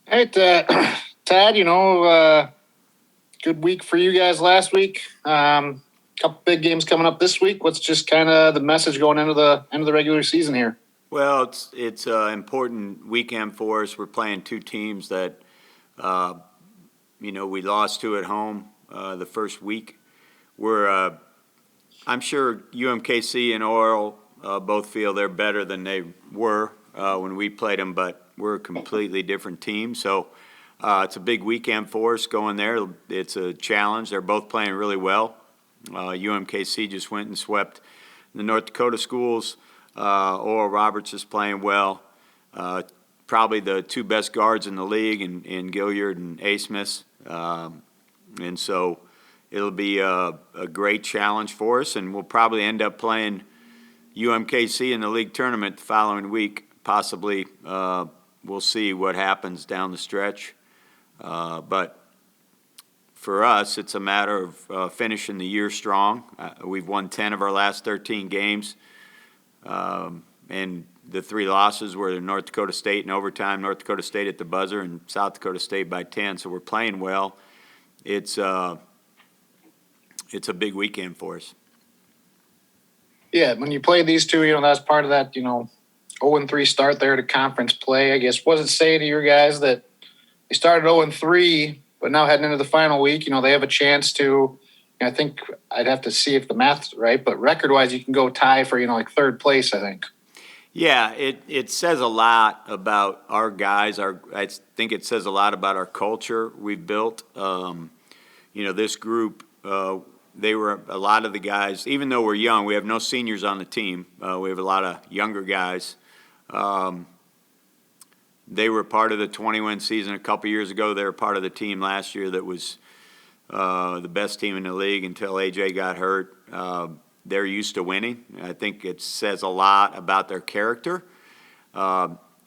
All right, Tad, good week for you guys last week. Couple big games coming up this week. What's just kind of the message going into the end of the regular season here? Well, it's an important weekend for us. We're playing two teams that, uh, we lost to at home the first week. I'm sure UMKC and Oral both feel they're better than they were when we played them, but we're a completely different team. So it's a big weekend for us going there. It's a challenge. They're both playing really well. UMKC just went and swept the North Dakota schools. Oral Roberts is playing well. Probably the two best guards in the league in Gilliard and A. Smith. And so it'll be a great challenge for us, and we'll probably end up playing UMKC in the league tournament the following week. Possibly, we'll see what happens down the stretch. But for us, it's a matter of finishing the year strong. We've won 10 of our last 13 games, and the three losses were North Dakota State in overtime, North Dakota State at the buzzer, and South Dakota State by 10. So we're playing well. It's a big weekend for us. Yeah, when you play these two, that's part of that, 0-3 start there to conference play. I guess, what does it say to your guys that they started 0-3, but now heading into the final week, they have a chance to, I think I'd have to see if the math's right, but record-wise, you can go tie for, like third place, I think. Yeah, it says a lot about our guys. I think it says a lot about our culture we've built. This group, they were a lot of the guys, even though we're young, we have no seniors on the team. We have a lot of younger guys. They were part of the 20-win season a couple years ago. They were part of the team last year that was the best team in the league until AJ got hurt. They're used to winning. I think it says a lot about their character.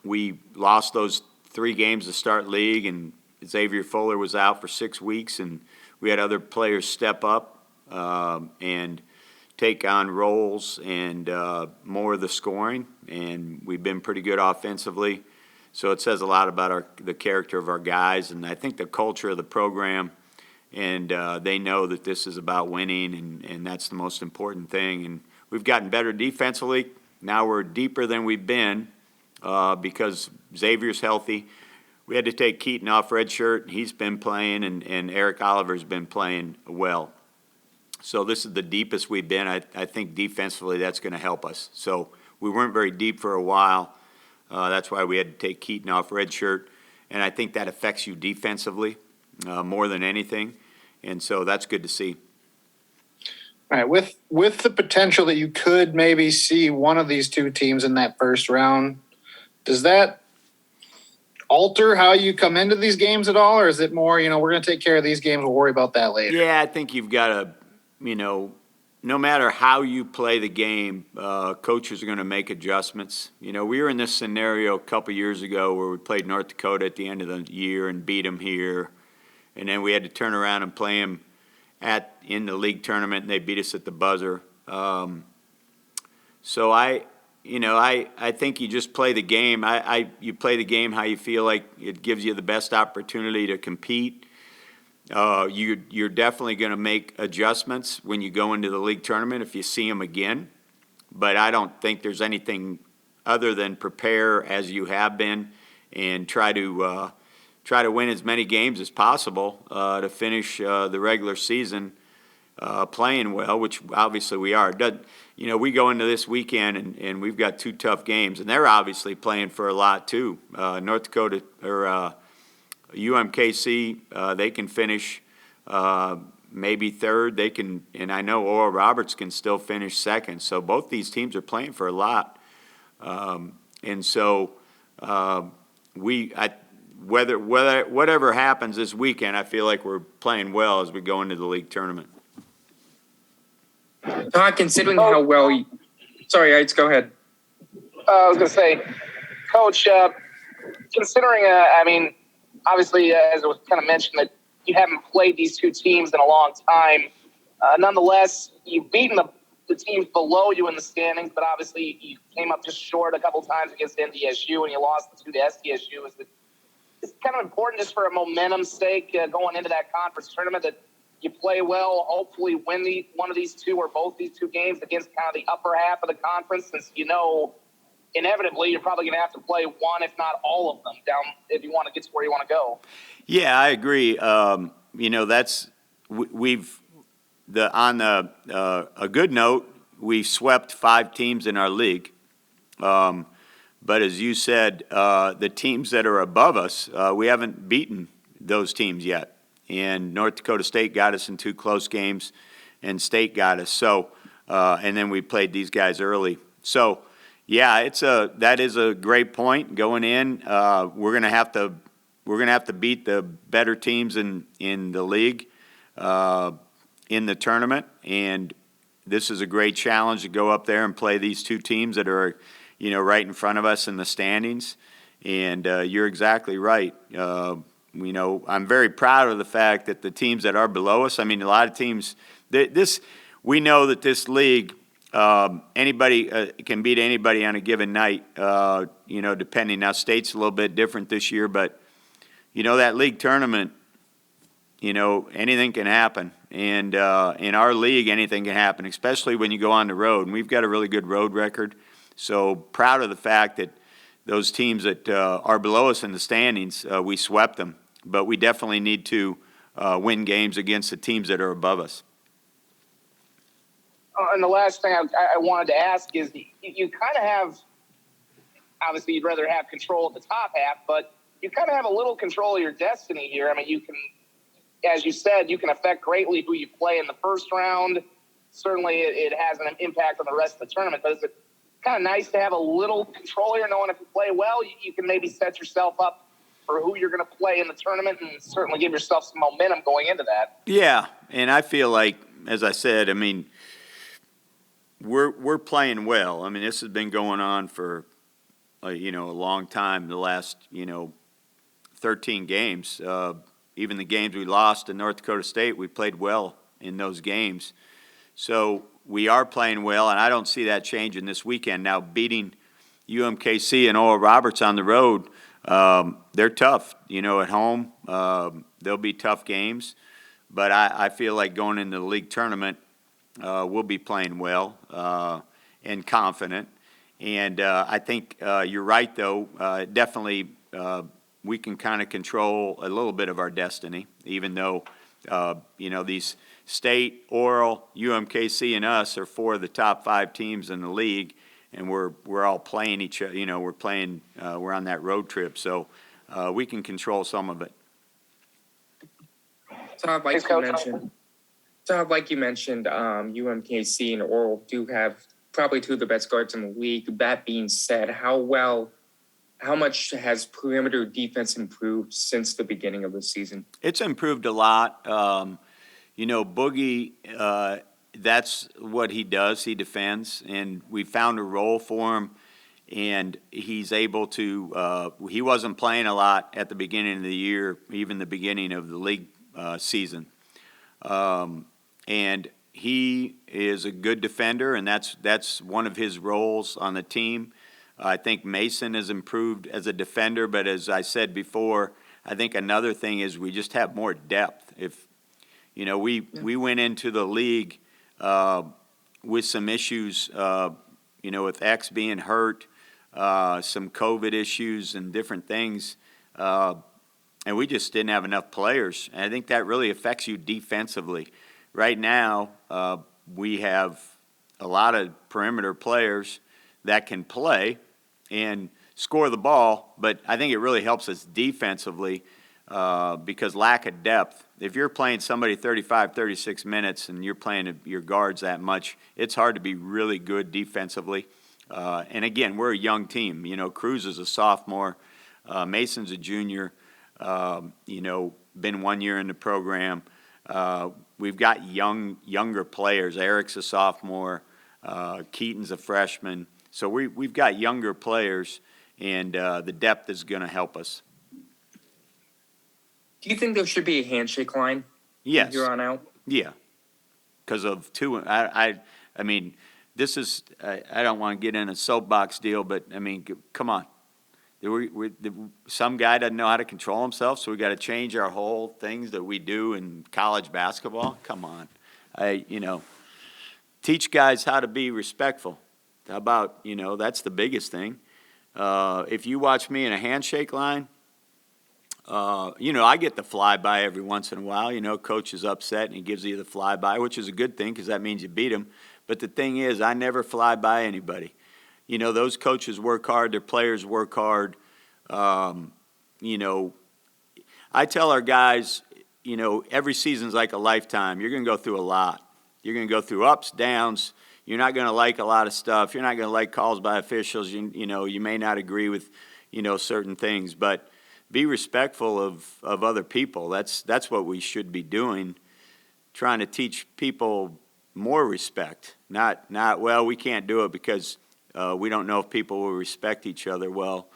We lost those 3 games to start league, and Xavier Fuller was out for 6 weeks, and we had other players step up and take on roles and more of the scoring, and we've been pretty good offensively. So it says a lot about the character of our guys, and I think the culture of the program. And they know that this is about winning, and that's the most important thing. And we've gotten better defensively. Now we're deeper than we've been because Xavier's healthy. We had to take Keaton off red shirt. He's been playing, and Eric Oliver's been playing well. So this is the deepest we've been. I think defensively that's going to help us. So we weren't very deep for a while. That's why we had to take Keaton off red shirt. And I think that affects you defensively more than anything. And so that's good to see. All right, with the potential that you could maybe see one of these two teams in that first round, does that alter how you come into these games at all, or is it more, we're going to take care of these games, we'll worry about that later? Yeah, I think you've got to, no matter how you play the game, coaches are going to make adjustments. We were in this scenario a couple years ago where we played North Dakota at the end of the year and beat them here. And then we had to turn around and play them in the league tournament, and they beat us at the buzzer. So I think you just play the game. You play the game how you feel like it gives you the best opportunity to compete. You're definitely going to make adjustments when you go into the league tournament if you see them again. But I don't think there's anything other than prepare as you have been and try to win as many games as possible to finish the regular season playing well, which obviously we are. We go into this weekend and we've got 2 tough games, and they're obviously playing for a lot too. North Dakota or UMKC, they can finish maybe third. They can, and I know Oral Roberts can still finish second. So both these teams are playing for a lot, and so whatever happens this weekend, I feel like we're playing well as we go into the league tournament. Todd, considering how well you... Sorry, Yates, go ahead. I was going to say, Coach, considering, obviously, as it was kind of mentioned, that you haven't played these two teams in a long time. Nonetheless, you've beaten the teams below you in the standings, but obviously you came up just short a couple times against NDSU, and you lost the 2 to SDSU. it's kind of important just for a momentum's sake going into that conference tournament that you play well, hopefully win one of these two or both these two games against kind of the upper half of the conference, since inevitably you're probably going to have to play one, if not all of them, down if you want to get to where you want to go. Yeah, I agree. That's on a good note, we swept 5 teams in our league. But as you said, the teams that are above us, we haven't beaten those teams yet. And North Dakota State got us in 2 close games, and State got us. So, and then we played these guys early. So, yeah, that is a great point going in. We're gonna have to beat the better teams in the league in the tournament, and this is a great challenge to go up there and play these 2 teams that are, right in front of us in the standings. And you're exactly right. I'm very proud of the fact that the teams that are below us, I mean, a lot of teams, we know that this league, anybody can beat anybody on a given night, depending. Now, State's a little bit different this year, but, that league tournament, anything can happen. And in our league, anything can happen, especially when you go on the road. And we've got a really good road record. So proud of the fact that those teams that are below us in the standings, we swept them. But we definitely need to win games against the teams that are above us. And the last thing I wanted to ask is, you kind of have, obviously you'd rather have control at the top half, but you kind of have a little control of your destiny here. I mean, you can, as you said, you can affect greatly who you play in the first round. Certainly it has an impact on the rest of the tournament, but is it kind of nice to have a little control here, knowing if you play well, you can maybe set yourself up for who you're going to play in the tournament, and certainly give yourself some momentum going into that. Yeah, and I feel like, as I said, I mean, we're playing well. I mean, this has been going on for a long time. The last 13 games, even the games we lost to North Dakota State, we played well in those games. So we are playing well, and I don't see that changing this weekend. Now, beating UMKC and Oral Roberts on the road, they're tough. At home, they'll be tough games. But I feel like going into the league tournament, we'll be playing well and confident. And I think you're right, though. Definitely, we can kind of control a little bit of our destiny, even though these State, Oral, UMKC, and us are 4 of the top 5 teams in the league, and we're all playing each other. We're on that road trip, so we can control some of it. Todd, like you mentioned, UMKC and Oral do have probably 2 of the best guards in the league. That being said, how much has perimeter defense improved since the beginning of the season? It's improved a lot. Boogie, that's what he does. He defends, and we found a role for him, and he's able to he wasn't playing a lot at the beginning of the year, even the beginning of the league season. And he is a good defender, and that's one of his roles on the team. I think Mason has improved as a defender, but as I said before, I think another thing is we just have more depth. We went into the league with some issues, with X being hurt, some COVID issues and different things, and we just didn't have enough players. And I think that really affects you defensively. Right now, we have a lot of perimeter players that can play and score the ball, but I think it really helps us defensively because lack of depth. If you're playing somebody 35, 36 minutes and you're playing your guards that much, it's hard to be really good defensively. And again, we're a young team. Cruz is a sophomore. Mason's a junior. Been 1 year in the program. We've got younger players. Eric's a sophomore. Keaton's a freshman. So we've got younger players, and the depth is going to help us. Do you think there should be a handshake line? Yes. From here on out? Yeah. Because of 2, I mean, this is, I don't want to get in a soapbox deal, but I mean, come on. Some guy doesn't know how to control himself, so we got to change our whole things that we do in college basketball. Come on, teach guys how to be respectful. How about that's the biggest thing. If you watch me in a handshake line, I get the flyby every once in a while. Coach is upset and he gives you the flyby, which is a good thing because that means you beat him. But the thing is, I never fly by anybody. Those coaches work hard, their players work hard. I tell our guys, every season's like a lifetime. You're going to go through a lot. You're going to go through ups, downs. You're not going to like a lot of stuff. You're not going to like calls by officials. You may not agree with, certain things. But be respectful of other people. That's what we should be doing, trying to teach people more respect. Not well, we can't do it because we don't know if people will respect each other. Well,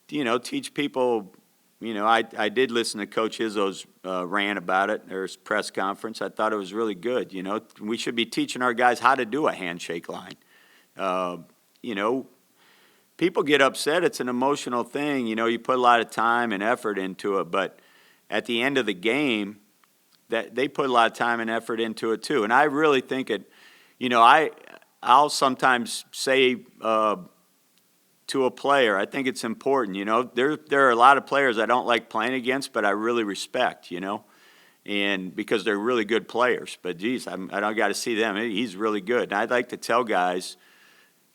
teach people. I did listen to Coach Izzo's rant about it, or his press conference. I thought it was really good. We should be teaching our guys how to do a handshake line. People get upset. It's an emotional thing. You put a lot of time and effort into it, but at the end of the game, that they put a lot of time and effort into it too. And I really think it. I'll sometimes say to a player, I think it's important. There are a lot of players I don't like playing against, but I really respect. And because they're really good players. But geez, I don't got to see them. He's really good. And I'd like to tell guys,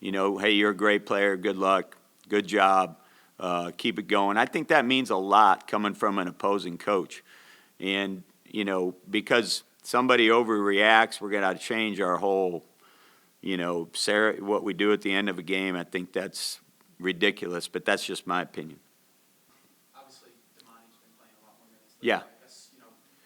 hey, you're a great player. Good luck. Good job. Keep it going. I think that means a lot coming from an opposing coach. And because somebody overreacts, we're going to change our whole. What we do at the end of a game. I think that's ridiculous, but that's just my opinion. Obviously, Damani's been playing a lot more minutes. Yeah. I guess,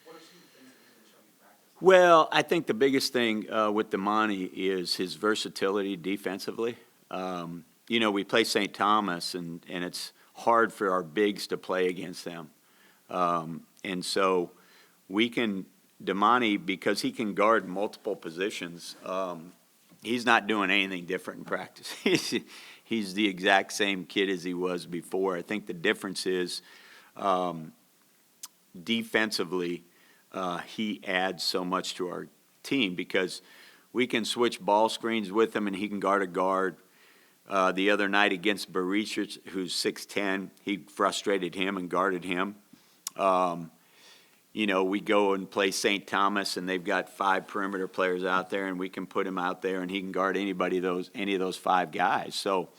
what are some of the things that he's been showing you practice? Well, I think the biggest thing with Damani is his versatility defensively. We play St. Thomas, and it's hard for our bigs to play against them. And so Damani, because he can guard multiple positions, he's not doing anything different in practice. He's the exact same kid as he was before. I think the difference is defensively, he adds so much to our team because we can switch ball screens with him and he can guard a guard. The other night against Barisic, who's 6'10", he frustrated him and guarded him. We go and play St. Thomas, and they've got 5 perimeter players out there, and we can put him out there, and he can guard any of those 5 guys. So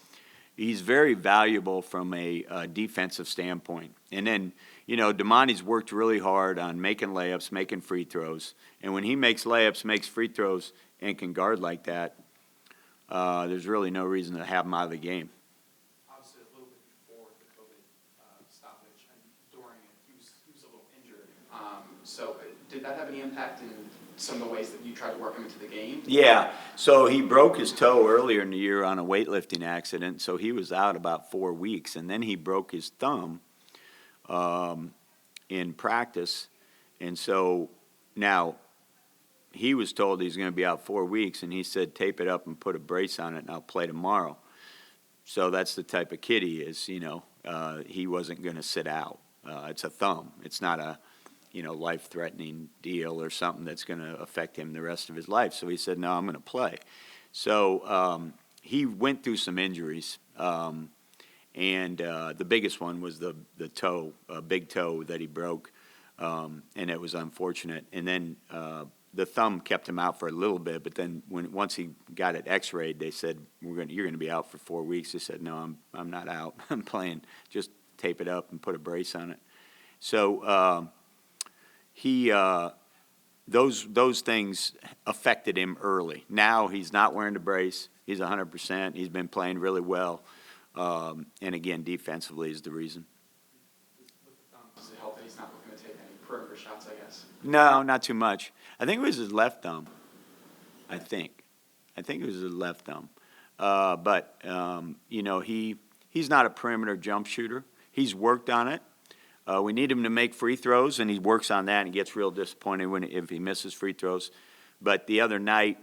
he's very valuable from a defensive standpoint. And then, Damani's worked really hard on making layups, making free throws. And when he makes layups, makes free throws, and can guard like that, there's really no reason to have him out of the game. Obviously, a little bit before the COVID stoppage and during it, he was a little injured. So did that have any impact in some of the ways that you tried to work him into the game? Yeah, so he broke his toe earlier in the year on a weightlifting accident, so he was out about 4 weeks, and then he broke his thumb in practice, and so now he was told he's going to be out 4 weeks, and he said tape it up and put a brace on it, and I'll play tomorrow. So that's the type of kid he is, he wasn't going to sit out. It's a thumb. It's not a life-threatening deal or something that's going to affect him the rest of his life. So he said, no, I'm going to play. So he went through some injuries, and the biggest one was the toe, big toe that he broke, and it was unfortunate. And then the thumb kept him out for a little bit, but then once he got it X-rayed, they said, you're going to be out for 4 weeks. He said, no, I'm not out. I'm playing. Just tape it up and put a brace on it. So those things affected him early. Now he's not wearing the brace. He's 100%. He's been playing really well. And again, defensively is the reason. With the thumb, does it help that he's not looking to take any perimeter shots, I guess? No, not too much. I think it was his left thumb. I think it was his left thumb. But he's not a perimeter jump shooter. He's worked on it. We need him to make free throws, and he works on that and gets real disappointed if he misses free throws. But the other night,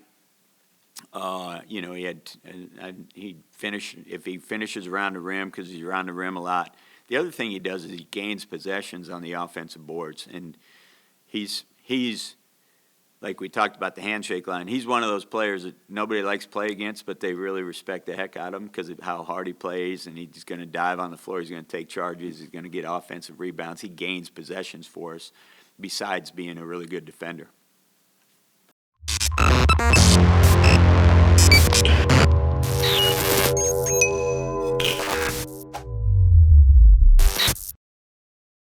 You know, he finish if he finishes around the rim because he's around the rim a lot. The other thing he does is he gains possessions on the offensive boards, and he's like we talked about the handshake line. He's one of those players that nobody likes to play against, but they really respect the heck out of him because of how hard he plays, and he's going to dive on the floor. He's going to take charges. He's going to get offensive rebounds. He gains possessions for us besides being a really good defender.